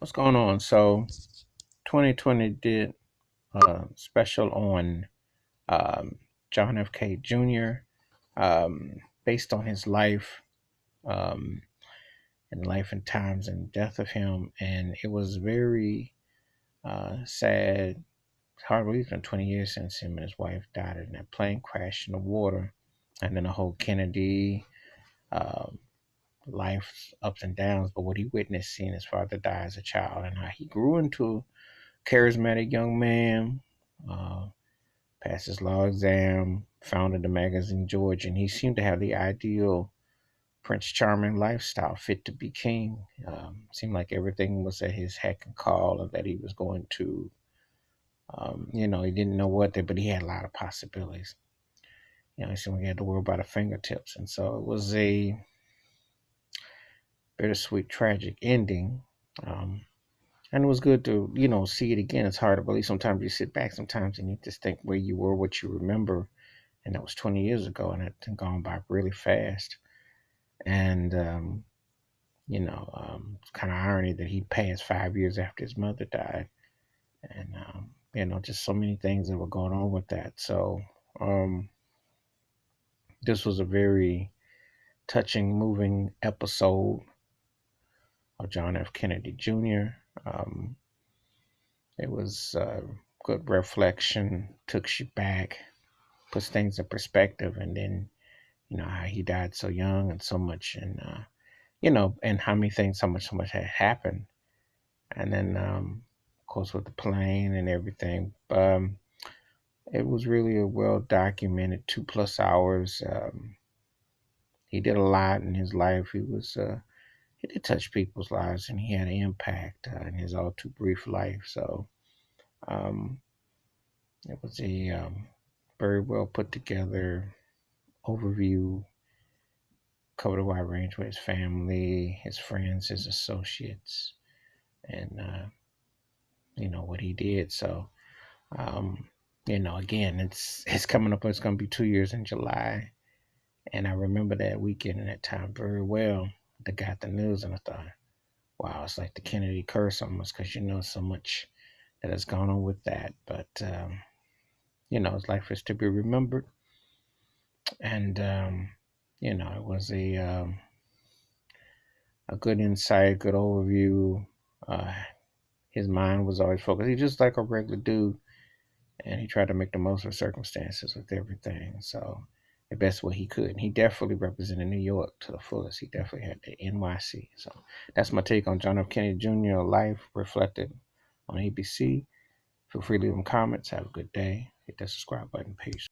What's going on? So, 2020 did a special on um, John F. K. Jr. Based on his life um, and life and times and death of him, and it was very sad. It's hard to believe it's been 20 years since him and his wife died in that plane crash in the water, and then the whole Kennedy um, life's ups and downs. But what he witnessed seeing his father die as a child, and how he grew into charismatic young man, uh, passed his law exam, founded the magazine George, and he seemed to have the ideal Prince Charming lifestyle, fit to be king. Seemed like everything was at his heck and call, and that he was going to, he didn't know what they, but he had a lot of possibilities. He seemed like he had the world by the fingertips, and so it was a bittersweet, tragic ending. Um, And it was good to, see it again. It's hard to believe. Sometimes you sit back sometimes and you just think where you were, what you remember. And that was 20 years ago, and it's gone by really fast. And, it's kind of irony that he passed 5 years after his mother died. And, just so many things that were going on with that. So, this was a very touching, moving episode of John F. Kennedy Jr. Um, it was good reflection, took you back, puts things in perspective, and then how he died so young and so much, and and how many things, so much had happened, and then of course with the plane and everything. It was really a well documented 2+ hours. He did a lot in his life. He did touch people's lives, and he had an impact in his all too brief life. So um, it was a very well put together overview, covered a wide range with his family, his friends, his associates, and what he did. So, um, again, it's coming up. It's going to be 2 years in July, and I remember that weekend and that time very well. I got the news, and I thought, wow, it's like the Kennedy curse almost, because so much that has gone on with that. But his life is to be remembered, and it was a good insight, good overview. Uh, his mind was always focused. He's just like a regular dude, and he tried to make the most of circumstances with everything. So the best way he could. And he definitely represented New York to the fullest. He definitely had the NYC. So that's my take on John F. Kennedy Jr. Life reflected on ABC. Feel free to leave them comments. Have a good day. Hit that subscribe button. Peace.